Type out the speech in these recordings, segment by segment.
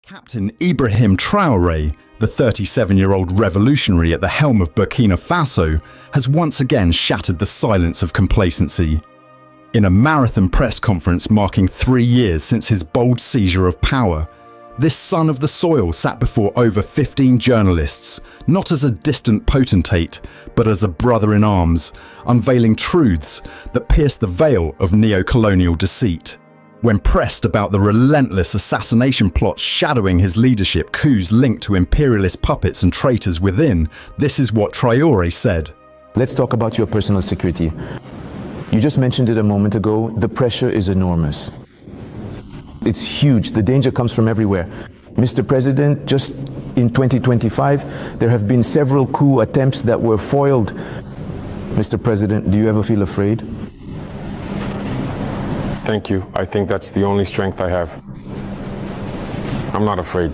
Captain Ibrahim Traore, the 37-year-old revolutionary at the helm of Burkina Faso, has once again shattered the silence of complacency. In a marathon press conference marking 3 years since his bold seizure of power, this son of the soil sat before over 15 journalists, not as a distant potentate, but as a brother in arms, unveiling truths that pierced the veil of neo-colonial deceit. When pressed about the relentless assassination plots shadowing his leadership, coups linked to imperialist puppets and traitors within, this is what Traoré said. Let's talk about your personal security. You just mentioned it a moment ago. The pressure is enormous. It's huge. The danger comes from everywhere. Mr. President, just in 2025, there have been several coup attempts that were foiled. Mr. President, do you ever feel afraid? Thank you. I think that's the only strength I have. I'm not afraid.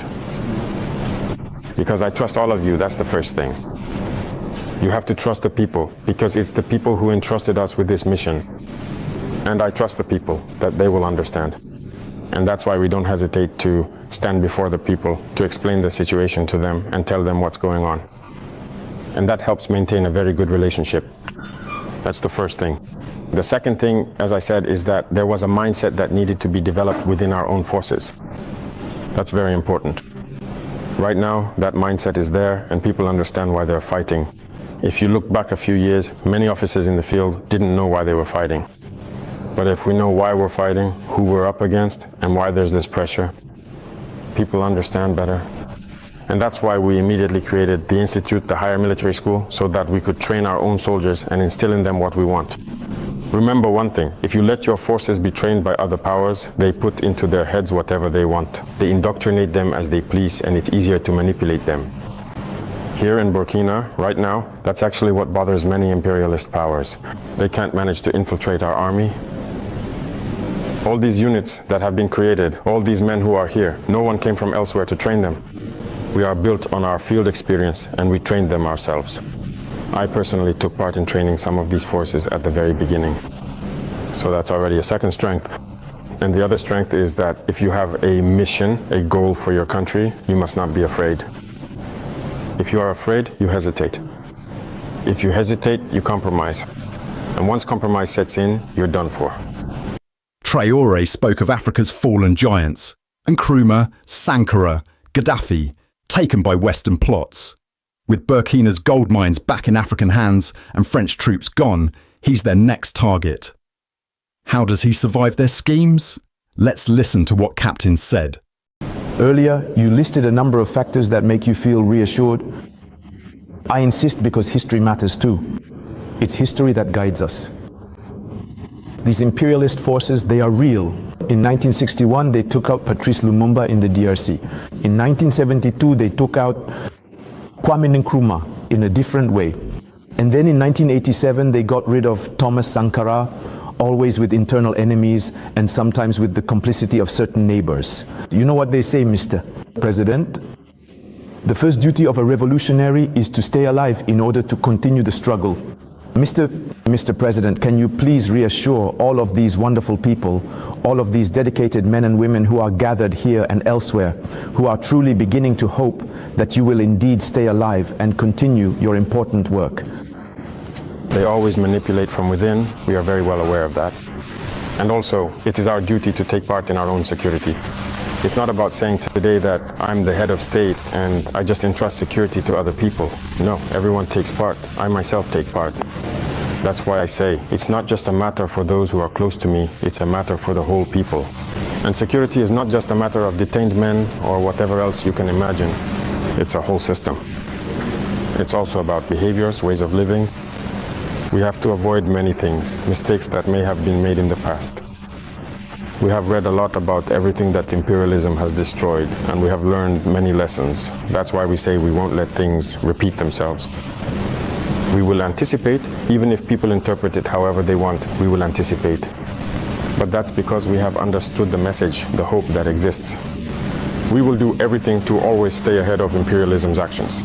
Because I trust all of you, that's the first thing. You have to trust the people, because it's the people who entrusted us with this mission. And I trust the people, that they will understand. And that's why we don't hesitate to stand before the people, to explain the situation to them and tell them what's going on. And that helps maintain a very good relationship. That's the first thing. The second thing, as I said, is that there was a mindset that needed to be developed within our own forces. That's very important. Right now, that mindset is there and people understand why they're fighting. If you look back a few years, many officers in the field didn't know why they were fighting. But if we know why we're fighting, who we're up against, and why there's this pressure, people understand better. And that's why we immediately created the Institute, the higher military school, so that we could train our own soldiers and instill in them what we want. Remember one thing, if you let your forces be trained by other powers, they put into their heads whatever they want. They indoctrinate them as they please, and it's easier to manipulate them. Here in Burkina, right now, that's actually what bothers many imperialist powers. They can't manage to infiltrate our army. All these units that have been created, all these men who are here, no one came from elsewhere to train them. We are built on our field experience, and we trained them ourselves. I personally took part in training some of these forces at the very beginning. So that's already a second strength. And the other strength is that if you have a mission, a goal for your country, you must not be afraid. If you are afraid, you hesitate. If you hesitate, you compromise. And once compromise sets in, you're done for. Traoré spoke of Africa's fallen giants, Nkrumah, Sankara, Gaddafi, taken by Western plots. With Burkina's gold mines back in African hands and French troops gone, he's their next target. How does he survive their schemes? Let's listen to what Captain said. Earlier, you listed a number of factors that make you feel reassured. I insist because history matters too. It's history that guides us. These imperialist forces, they are real. In 1961, they took out Patrice Lumumba in the DRC. In 1972, they took out Kwame Nkrumah in a different way. And then in 1987, they got rid of Thomas Sankara, always with internal enemies and sometimes with the complicity of certain neighbors. You know what they say, Mr. President? The first duty of a revolutionary is to stay alive in order to continue the struggle. Mr. President, can you please reassure all of these wonderful people, all of these dedicated men and women who are gathered here and elsewhere, who are truly beginning to hope that you will indeed stay alive and continue your important work? They always manipulate from within. We are very well aware of that. And also, it is our duty to take part in our own security. It's not about saying today that I'm the head of state and I just entrust security to other people. No, everyone takes part. I myself take part. That's why I say it's not just a matter for those who are close to me, it's a matter for the whole people. And security is not just a matter of detained men or whatever else you can imagine. It's a whole system. It's also about behaviors, ways of living. We have to avoid many things, mistakes that may have been made in the past. We have read a lot about everything that imperialism has destroyed, and we have learned many lessons. That's why we say we won't let things repeat themselves. We will anticipate, even if people interpret it however they want, we will anticipate. But that's because we have understood the message, the hope that exists. We will do everything to always stay ahead of imperialism's actions.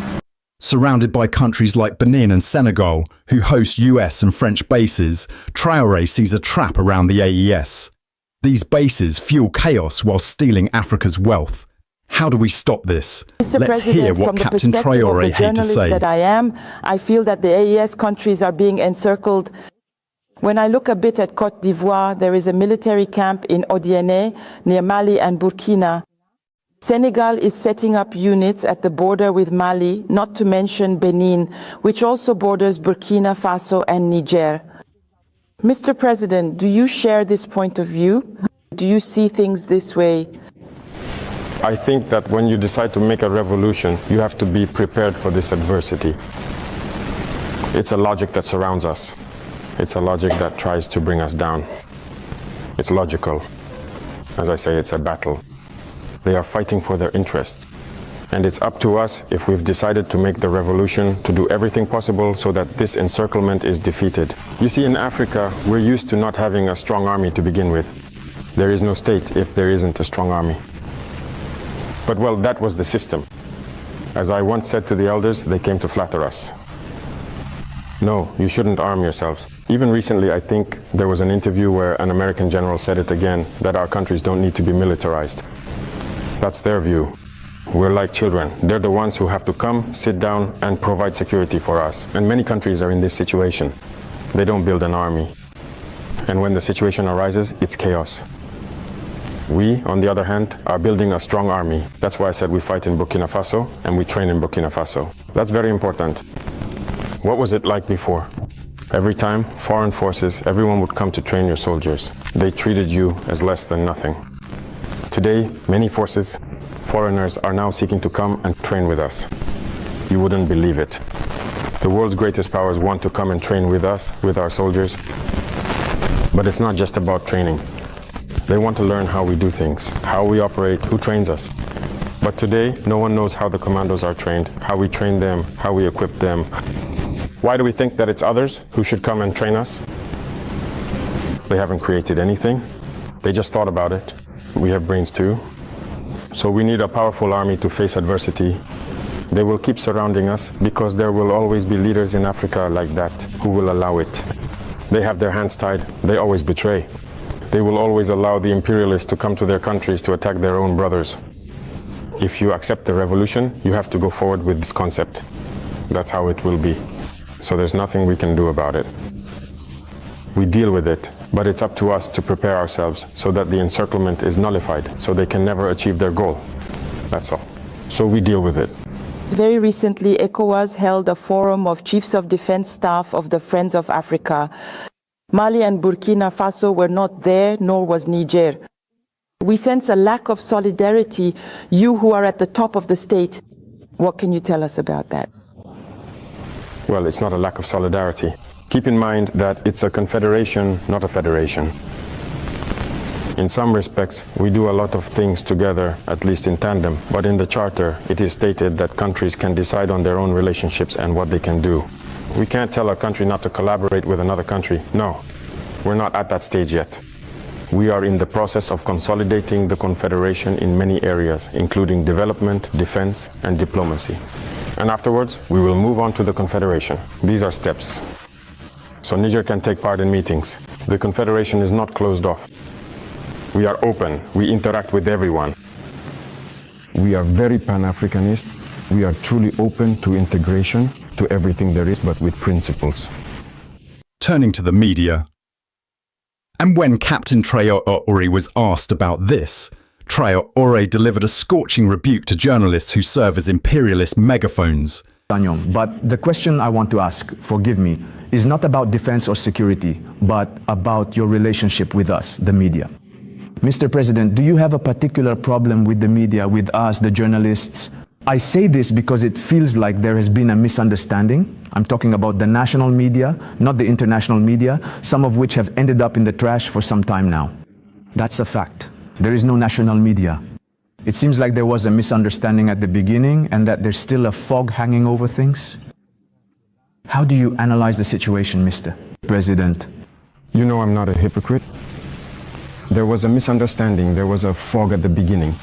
Surrounded by countries like Benin and Senegal, who host US and French bases, Traoré sees a trap around the AES. These bases fuel chaos while stealing Africa's wealth. How do we stop this? Mr. Let's President, hear from what the Captain perspective of Traore the had to journalist say. that I am, I feel that the AES countries are being encircled. When I look a bit at Côte d'Ivoire, there is a military camp in Odiene near Mali and Burkina. Senegal is setting up units at the border with Mali, not to mention Benin, which also borders Burkina Faso and Niger. Mr. President, do you share this point of view? Do you see things this way? I think that when you decide to make a revolution, you have to be prepared for this adversity. It's a logic that surrounds us. It's a logic that tries to bring us down. It's logical. As I say, it's a battle. They are fighting for their interests. And it's up to us, if we've decided to make the revolution, to do everything possible so that this encirclement is defeated. You see, in Africa, we're used to not having a strong army to begin with. There is no state if there isn't a strong army. But well, that was the system. As I once said to the elders, they came to flatter us. No, you shouldn't arm yourselves. Even recently, I think there was an interview where an American general said it again, that our countries don't need to be militarized. That's their view. We're like children. They're the ones who have to come, sit down, and provide security for us. And many countries are in this situation. They don't build an army. And when the situation arises, it's chaos. We, on the other hand, are building a strong army. That's why I said we fight in Burkina Faso and we train in Burkina Faso. That's very important. What was it like before? Every time, foreign forces, everyone would come to train your soldiers. They treated you as less than nothing. Today, many forces, foreigners, are now seeking to come and train with us. You wouldn't believe it. The world's greatest powers want to come and train with us, with our soldiers. But it's not just about training. They want to learn how we do things, how we operate, who trains us. But today, no one knows how the commandos are trained, how we train them, how we equip them. Why do we think that it's others who should come and train us? They haven't created anything. They just thought about it. We have brains too. So we need a powerful army to face adversity. They will keep surrounding us because there will always be leaders in Africa like that who will allow it. They have their hands tied. They always betray. They will always allow the imperialists to come to their countries to attack their own brothers. If you accept the revolution, you have to go forward with this concept. That's how it will be. So there's nothing we can do about it. We deal with it, but it's up to us to prepare ourselves so that the encirclement is nullified, so they can never achieve their goal. That's all. So we deal with it. Very recently, ECOWAS held a forum of Chiefs of Defense Staff of the Friends of Africa. Mali and Burkina Faso were not there, nor was Niger. We sense a lack of solidarity. You who are at the top of the state, what can you tell us about that? Well, it's not a lack of solidarity. Keep in mind that it's a confederation, not a federation. In some respects, we do a lot of things together, at least in tandem, but in the Charter, it is stated that countries can decide on their own relationships and what they can do. We can't tell a country not to collaborate with another country. No, we're not at that stage yet. We are in the process of consolidating the Confederation in many areas, including development, defense, and diplomacy. And afterwards, we will move on to the Confederation. These are steps. So Niger can take part in meetings. The Confederation is not closed off. We are open. We interact with everyone. We are very Pan-Africanist. We are truly open to integration, to everything there is, but with principles. Turning to the media. And when Captain Traoré was asked about this, Traoré delivered a scorching rebuke to journalists who serve as imperialist megaphones. But the question I want to ask, forgive me, is not about defense or security, but about your relationship with us, the media. Mr. President, do you have a particular problem with the media, with us, the journalists? I say this because it feels like there has been a misunderstanding. I'm talking about the national media, not the international media, some of which have ended up in the trash for some time now. That's a fact. There is no national media. It seems like there was a misunderstanding at the beginning and that there's still a fog hanging over things. How do you analyze the situation, Mr. President? You know I'm not a hypocrite. There was a misunderstanding, there was a fog at the beginning.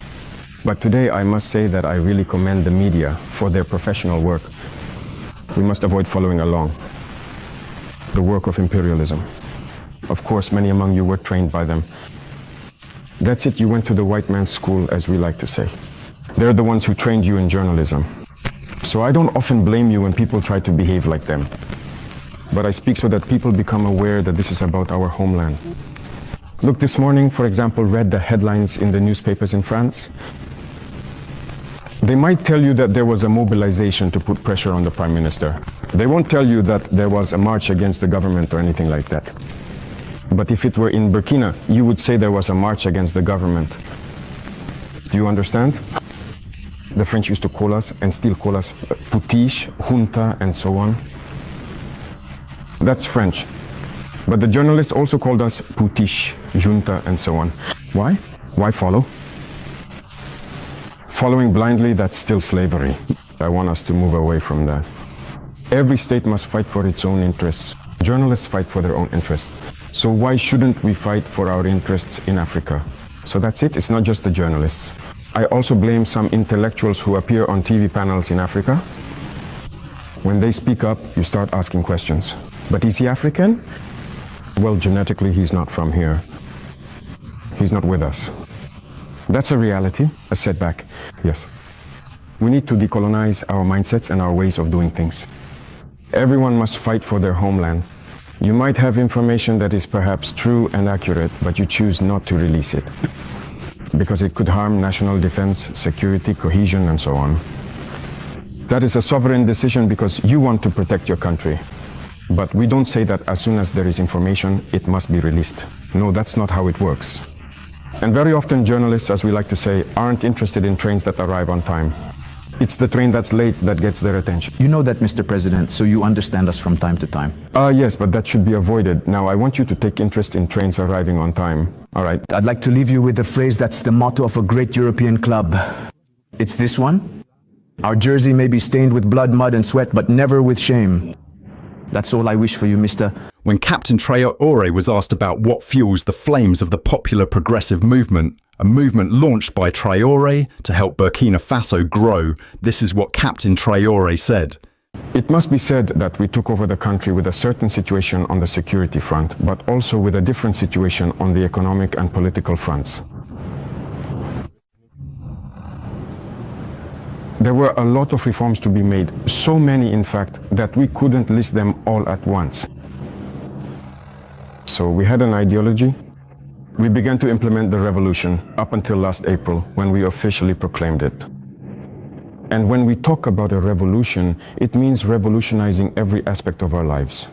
But today I must say that I really commend the media for their professional work. We must avoid following along the work of imperialism. Of course, many among you were trained by them. That's it, you went to the white man's school, as we like to say. They're the ones who trained you in journalism. So I don't often blame you when people try to behave like them. But I speak so that people become aware that this is about our homeland. Look, this morning, for example, read the headlines in the newspapers in France. They might tell you that there was a mobilization to put pressure on the Prime Minister. They won't tell you that there was a march against the government or anything like that. But if it were in Burkina, you would say there was a march against the government. Do you understand? The French used to call us, and still call us, putiche, junta, and so on. That's French. But the journalists also called us putiche, junta, and so on. Why? Why follow? Following blindly, that's still slavery. I want us to move away from that. Every state must fight for its own interests. Journalists fight for their own interests. So why shouldn't we fight for our interests in Africa? So that's it, it's not just the journalists. I also blame some intellectuals who appear on TV panels in Africa. When they speak up, you start asking questions. But is he African? Well, genetically, he's not from here. He's not with us. That's a reality, a setback, yes. We need to decolonize our mindsets and our ways of doing things. Everyone must fight for their homeland. You might have information that is perhaps true and accurate, but you choose not to release it because it could harm national defense, security, cohesion, and so on. That is a sovereign decision because you want to protect your country. But we don't say that as soon as there is information, it must be released. No, that's not how it works. And very often journalists, as we like to say, aren't interested in trains that arrive on time. It's the train that's late that gets their attention. You know that, Mr. President, so you understand us from time to time. Yes, but that should be avoided. Now, I want you to take interest in trains arriving on time. All right? I'd like to leave you with a phrase that's the motto of a great European club. It's this one. Our jersey may be stained with blood, mud, and sweat, but never with shame. That's all I wish for you, Mr. When Captain Traoré was asked about what fuels the flames of the popular progressive movement, a movement launched by Traoré to help Burkina Faso grow, this is what Captain Traoré said. It must be said that we took over the country with a certain situation on the security front, but also with a different situation on the economic and political fronts. There were a lot of reforms to be made, so many in fact, that we couldn't list them all at once. So we had an ideology. We began to implement the revolution up until last April, when we officially proclaimed it. And when we talk about a revolution, it means revolutionizing every aspect of our lives.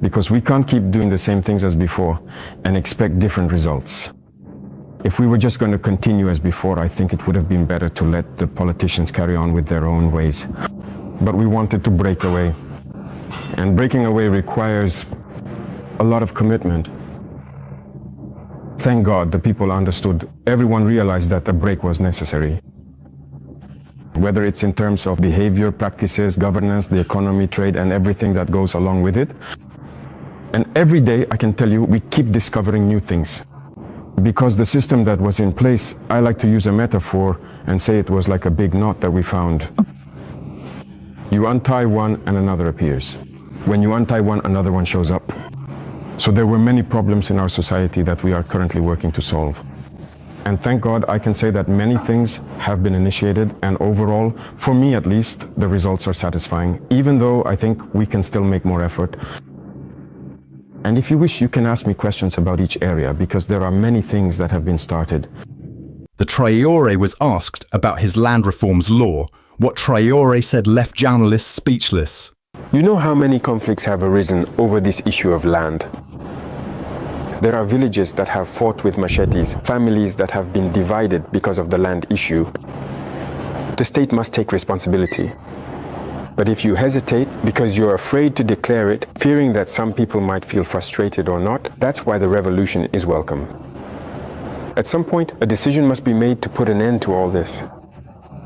Because we can't keep doing the same things as before and expect different results. If we were just going to continue as before, I think it would have been better to let the politicians carry on with their own ways. But we wanted to break away. And breaking away requires a lot of commitment. Thank God the people understood. Everyone realized that a break was necessary. Whether it's in terms of behavior, practices, governance, the economy, trade, and everything that goes along with it. And every day, I can tell you, we keep discovering new things. Because the system that was in place, I like to use a metaphor and say it was like a big knot that we found. You untie one and another appears. When you untie one, another one shows up. So there were many problems in our society that we are currently working to solve. And thank God I can say that many things have been initiated, and overall, for me at least, the results are satisfying, even though I think we can still make more effort. And if you wish, you can ask me questions about each area, because there are many things that have been started. The Traoré was asked about his land reforms law. What Traoré said left journalists speechless. You know how many conflicts have arisen over this issue of land? There are villages that have fought with machetes, families that have been divided because of the land issue. The state must take responsibility. But if you hesitate because you're afraid to declare it, fearing that some people might feel frustrated or not, that's why the revolution is welcome. At some point, a decision must be made to put an end to all this.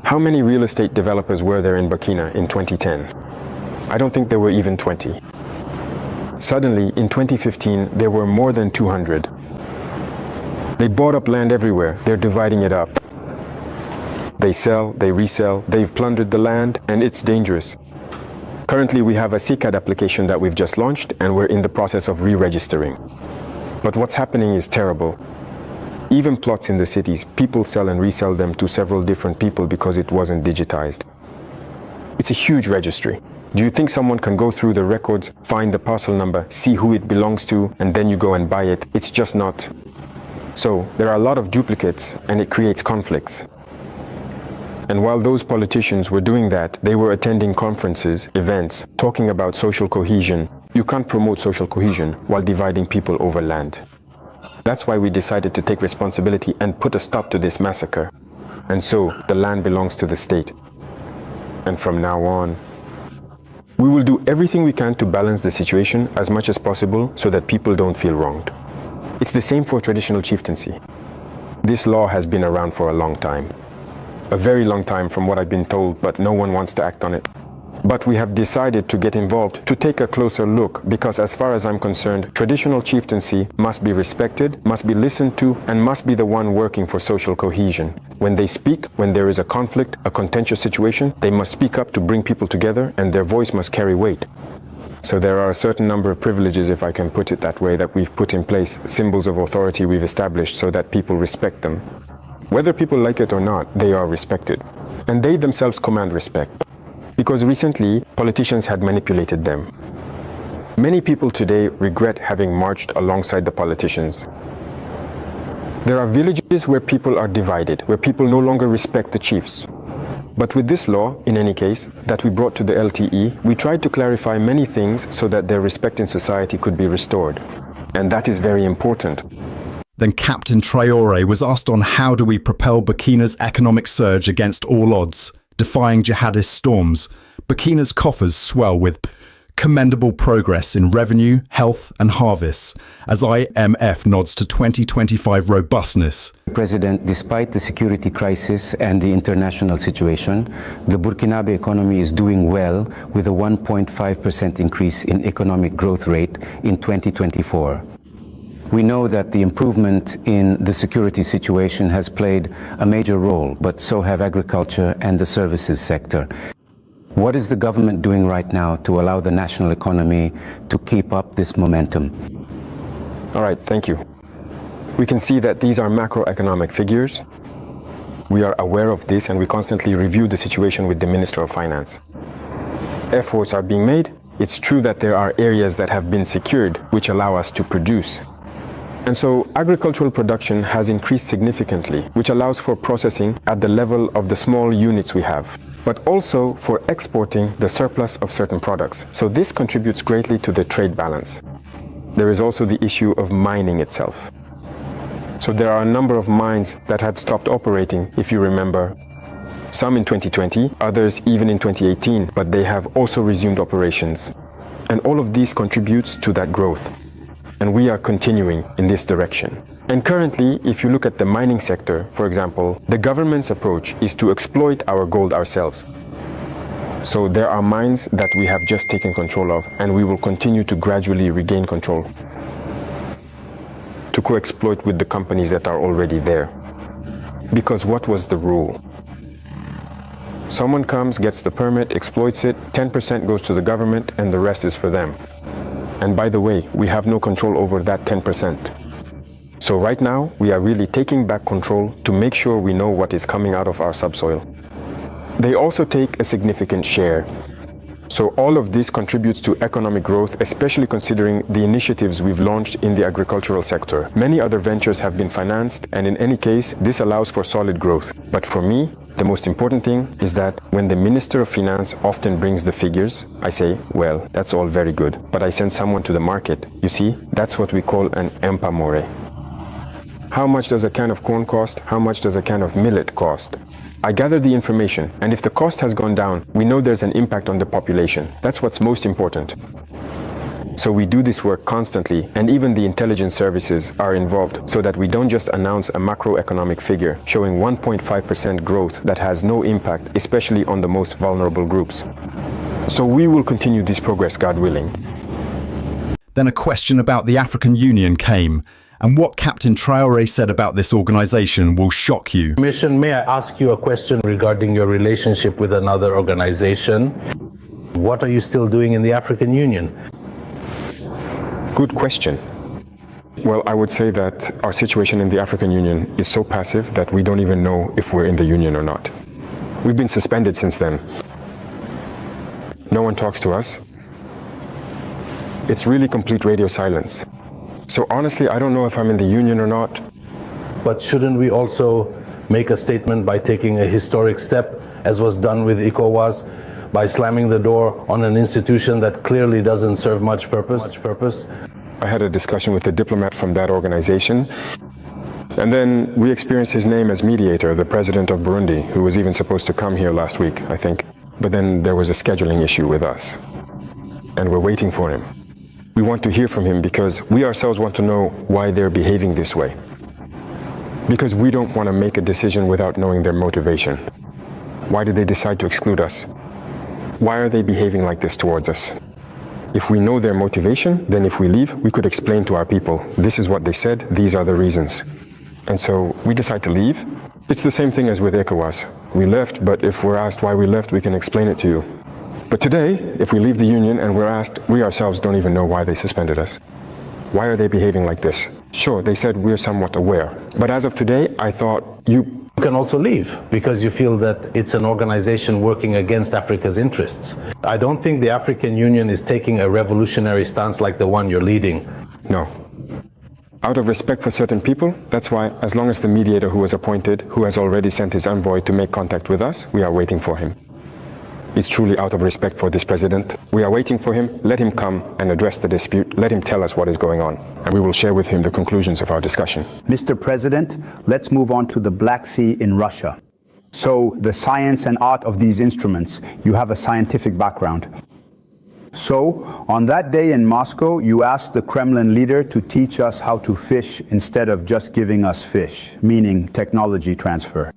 How many real estate developers were there in Burkina in 2010? I don't think there were even 20. Suddenly, in 2015, there were more than 200. They bought up land everywhere. They're dividing it up. They sell, they resell, they've plundered the land, and it's dangerous. Currently, we have a CCAD application that we've just launched, and we're in the process of re-registering. But what's happening is terrible. Even plots in the cities, people sell and resell them to several different people because it wasn't digitized. It's a huge registry. Do you think someone can go through the records, find the parcel number, see who it belongs to, and then you go and buy it? It's just not. So there are a lot of duplicates, and it creates conflicts. And while those politicians were doing that, they were attending conferences, events, talking about social cohesion. You can't promote social cohesion while dividing people over land. That's why we decided to take responsibility and put a stop to this massacre. And so the land belongs to the state. And from now on, we will do everything we can to balance the situation as much as possible so that people don't feel wronged. It's the same for traditional chieftaincy. This law has been around for a long time. A very long time from what I've been told, but no one wants to act on it. But we have decided to get involved to take a closer look because as far as I'm concerned, traditional chieftaincy must be respected, must be listened to, and must be the one working for social cohesion. When they speak, when there is a conflict, a contentious situation, they must speak up to bring people together and their voice must carry weight. So there are a certain number of privileges, if I can put it that way, that we've put in place, symbols of authority we've established so that people respect them. Whether people like it or not, they are respected. And they themselves command respect. Because recently, politicians had manipulated them. Many people today regret having marched alongside the politicians. There are villages where people are divided, where people no longer respect the chiefs. But with this law, in any case, that we brought to the LTE, we tried to clarify many things so that their respect in society could be restored. And that is very important. Then Captain Traoré was asked on how do we propel Burkina's economic surge against all odds, defying jihadist storms. Burkina's coffers swell with commendable progress in revenue, health and harvests, as IMF nods to 2025 robustness. President, despite the security crisis and the international situation, the Burkinabe economy is doing well with a 1.5% increase in economic growth rate in 2024. We know that the improvement in the security situation has played a major role, but so have agriculture and the services sector. What is the government doing right now to allow the national economy to keep up this momentum? All right, thank you. We can see that these are macroeconomic figures. We are aware of this and we constantly review the situation with the Minister of Finance. Efforts are being made. It's true that there are areas that have been secured which allow us to produce. And so agricultural production has increased significantly, which allows for processing at the level of the small units we have, but also for exporting the surplus of certain products. So this contributes greatly to the trade balance. There is also the issue of mining itself. So there are a number of mines that had stopped operating, if you remember. Some in 2020, others even in 2018, but they have also resumed operations. And all of these contributes to that growth. And we are continuing in this direction. And currently, if you look at the mining sector, for example, the government's approach is to exploit our gold ourselves. So there are mines that we have just taken control of, and we will continue to gradually regain control to co-exploit with the companies that are already there. Because what was the rule? Someone comes, gets the permit, exploits it, 10% goes to the government, and the rest is for them. And by the way, we have no control over that 10%. So right now, we are really taking back control to make sure we know what is coming out of our subsoil. They also take a significant share. So all of this contributes to economic growth, especially considering the initiatives we've launched in the agricultural sector. Many other ventures have been financed, and in any case, this allows for solid growth. But for me, the most important thing is that when the Minister of Finance often brings the figures, I say, well, that's all very good, but I send someone to the market. You see, that's what we call an empamore. How much does a can of corn cost? How much does a can of millet cost? I gather the information, and if the cost has gone down, we know there's an impact on the population. That's what's most important. So we do this work constantly, and even the intelligence services are involved so that we don't just announce a macroeconomic figure showing 1.5% growth that has no impact, especially on the most vulnerable groups. So we will continue this progress, God willing. Then a question about the African Union came, and what Captain Traoré said about this organization will shock you. Mission, may I ask you a question regarding your relationship with another organization? What are you still doing in the African Union? Good question. Well, I would say that our situation in the African Union is so passive that we don't even know if we're in the Union or not. We've been suspended since then. No one talks to us. It's really complete radio silence. So honestly, I don't know if I'm in the Union or not. But shouldn't we also make a statement by taking a historic step, as was done with ECOWAS, by slamming the door on an institution that clearly doesn't serve much purpose? I had a discussion with a diplomat from that organization, and then we experienced his name as mediator, the president of Burundi, who was even supposed to come here last week, I think. But then there was a scheduling issue with us, and we're waiting for him. We want to hear from him because we ourselves want to know why they're behaving this way. Because we don't want to make a decision without knowing their motivation. Why did they decide to exclude us? Why are they behaving like this towards us? If we know their motivation, then if we leave, we could explain to our people, this is what they said, these are the reasons. And so we decide to leave. It's the same thing as with ECOWAS. We left, but if we're asked why we left, we can explain it to you. But today, if we leave the Union and we're asked, we ourselves don't even know why they suspended us. Why are they behaving like this? Sure, they said we're somewhat aware. But as of today, I thought you can also leave because you feel that it's an organization working against Africa's interests. I don't think the African Union is taking a revolutionary stance like the one you're leading. No. Out of respect for certain people, that's why, as long as the mediator who was appointed, who has already sent his envoy to make contact with us, we are waiting for him. It's truly out of respect for this president. We are waiting for him. Let him come and address the dispute. Let him tell us what is going on, and we will share with him the conclusions of our discussion. Mr. President, let's move on to the Black Sea in Russia. So, the science and art of these instruments, you have a scientific background. So, on that day in Moscow, you asked the Kremlin leader to teach us how to fish instead of just giving us fish, meaning technology transfer.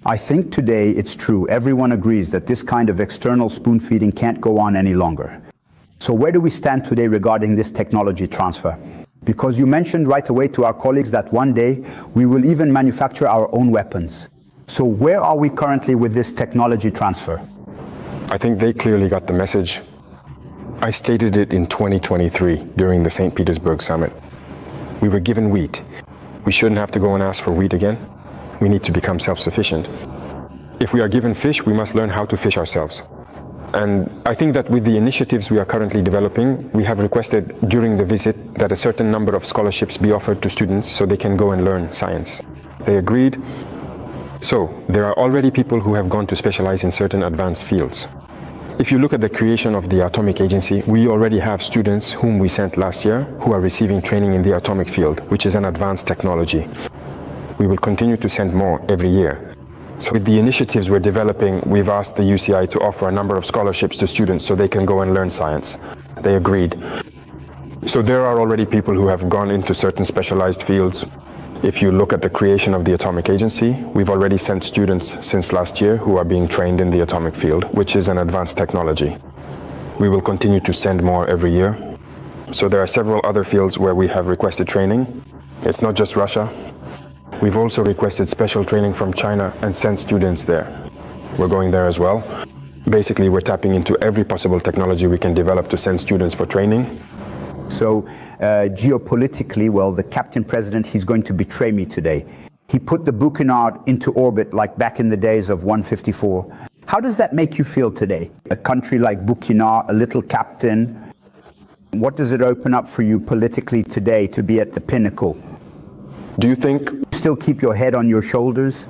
I think today it's true. Everyone agrees that this kind of external spoon feeding can't go on any longer. So where do we stand today regarding this technology transfer? Because you mentioned right away to our colleagues that one day we will even manufacture our own weapons. So where are we currently with this technology transfer? I think they clearly got the message. I stated it in 2023 during the St. Petersburg summit. We were given wheat. We shouldn't have to go and ask for wheat again. We need to become self-sufficient. If we are given fish, we must learn how to fish ourselves. And I think that with the initiatives we are currently developing, we have requested during the visit that a certain number of scholarships be offered to students so they can go and learn science. They agreed. So there are already people who have gone to specialize in certain advanced fields. If you look at the creation of the Atomic Agency, we already have students whom we sent last year who are receiving training in the atomic field, which is an advanced technology. We will continue to send more every year. So with the initiatives we're developing, we've asked the UCI to offer a number of scholarships to students so they can go and learn science. They agreed. So there are already people who have gone into certain specialized fields. If you look at the creation of the Atomic Agency, we've already sent students since last year who are being trained in the atomic field, which is an advanced technology. We will continue to send more every year. So there are several other fields where we have requested training. It's not just Russia. We've also requested special training from China and sent students there. We're going there as well. Basically, we're tapping into every possible technology we can develop to send students for training. So, geopolitically, well, the Captain President, he's going to betray me today. He put the Burkina into orbit like back in the days of 154. How does that make you feel today? A country like Burkina, a little captain. What does it open up for you politically today to be at the pinnacle? Do you think still keep your head on your shoulders?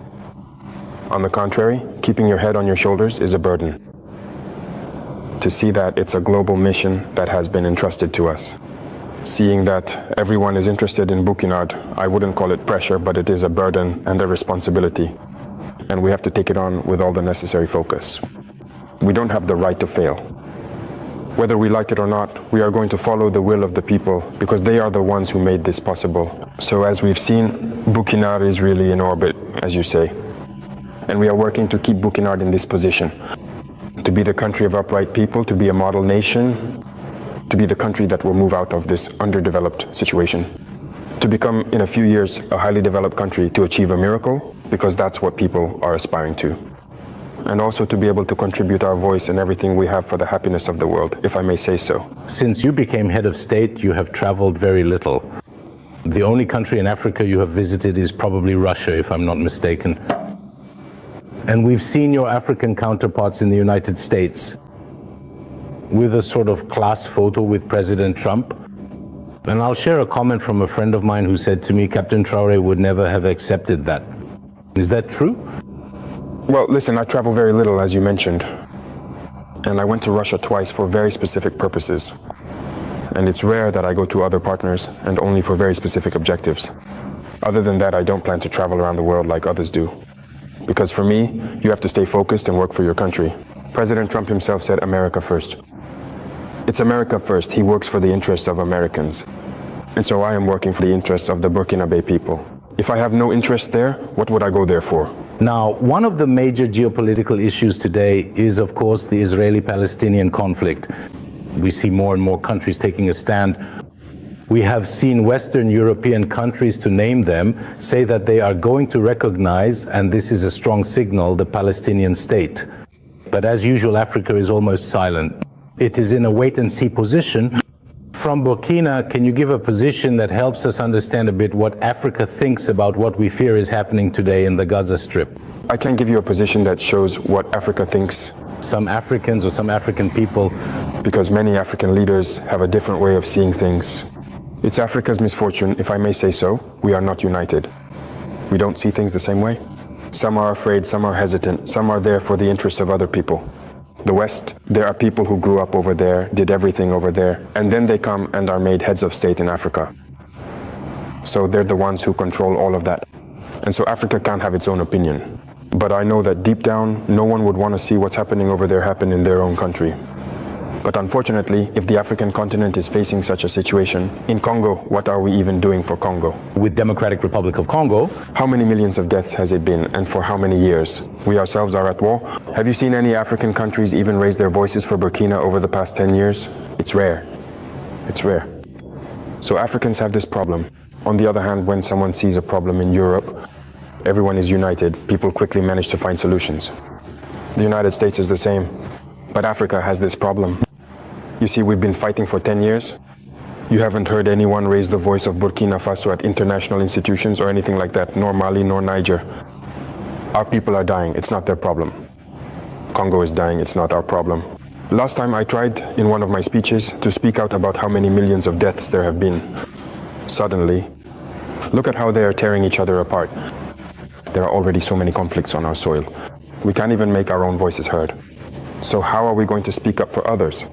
On the contrary, keeping your head on your shoulders is a burden. To see that it's a global mission that has been entrusted to us. Seeing that everyone is interested in Burkina, I wouldn't call it pressure, but it is a burden and a responsibility. And we have to take it on with all the necessary focus. We don't have the right to fail. Whether we like it or not, we are going to follow the will of the people because they are the ones who made this possible. So as we've seen, Burkina is really in orbit, as you say. And we are working to keep Burkina in this position. To be the country of upright people, to be a model nation, to be the country that will move out of this underdeveloped situation. To become, in a few years, a highly developed country, to achieve a miracle, because that's what people are aspiring to. And also to be able to contribute our voice and everything we have for the happiness of the world, if I may say so. Since you became head of state, you have traveled very little. The only country in Africa you have visited is probably Russia, if I'm not mistaken. And we've seen your African counterparts in the United States with a sort of class photo with President Trump. And I'll share a comment from a friend of mine who said to me, Captain Traoré would never have accepted that. Is that true? Well, listen, I travel very little, as you mentioned. And I went to Russia twice for very specific purposes. And it's rare that I go to other partners and only for very specific objectives. Other than that, I don't plan to travel around the world like others do. Because for me, you have to stay focused and work for your country. President Trump himself said America first. It's America first. He works for the interests of Americans. And so I am working for the interests of the Burkina Faso people. If I have no interest there, what would I go there for? Now, one of the major geopolitical issues today is, of course, the Israeli-Palestinian conflict. We see more and more countries taking a stand. We have seen Western European countries, to name them, say that they are going to recognize, and this is a strong signal, the Palestinian state. But as usual, Africa is almost silent. It is in a wait-and-see position. From Burkina, can you give a position that helps us understand a bit what Africa thinks about what we fear is happening today in the Gaza Strip? I can give you a position that shows what Africa thinks. Some Africans or some African people. Because many African leaders have a different way of seeing things. It's Africa's misfortune, if I may say so. We are not united. We don't see things the same way. Some are afraid, some are hesitant, some are there for the interests of other people. The West, there are people who grew up over there, did everything over there, and then they come and are made heads of state in Africa. So they're the ones who control all of that. And so Africa can't have its own opinion. But I know that deep down, no one would want to see what's happening over there happen in their own country. But unfortunately, if the African continent is facing such a situation, in Congo, what are we even doing for Congo? With Democratic Republic of Congo, how many millions of deaths has it been, and for how many years? We ourselves are at war. Have you seen any African countries even raise their voices for Burkina over the past 10 years? It's rare. It's rare. So Africans have this problem. On the other hand, when someone sees a problem in Europe, everyone is united. People quickly manage to find solutions. The United States is the same. But Africa has this problem. You see, we've been fighting for 10 years. You haven't heard anyone raise the voice of Burkina Faso at international institutions or anything like that, nor Mali, nor Niger. Our people are dying, it's not their problem. Congo is dying, it's not our problem. Last time I tried, in one of my speeches, to speak out about how many millions of deaths there have been. Suddenly, look at how they are tearing each other apart. There are already so many conflicts on our soil. We can't even make our own voices heard. So how are we going to speak up for others?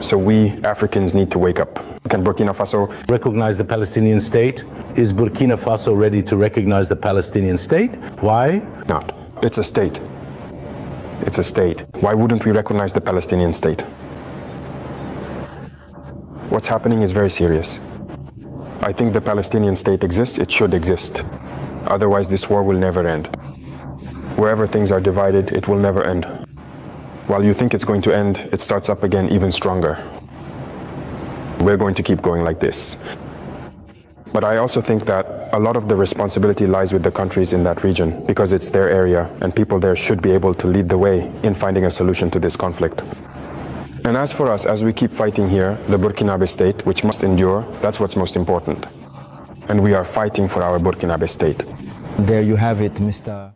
So we Africans need to wake up. Can Burkina Faso recognize the Palestinian state? Is Burkina Faso ready to recognize the Palestinian state? Why not? It's a state. It's a state. Why wouldn't we recognize the Palestinian state? What's happening is very serious. I think the Palestinian state exists, it should exist. Otherwise this war will never end. Wherever things are divided, it will never end. While you think it's going to end, it starts up again even stronger. We're going to keep going like this. But I also think that a lot of the responsibility lies with the countries in that region because it's their area and people there should be able to lead the way in finding a solution to this conflict. And as for us, as we keep fighting here, the Burkina Faso state, which must endure, that's what's most important. And we are fighting for our Burkina Faso state. There you have it, Mr.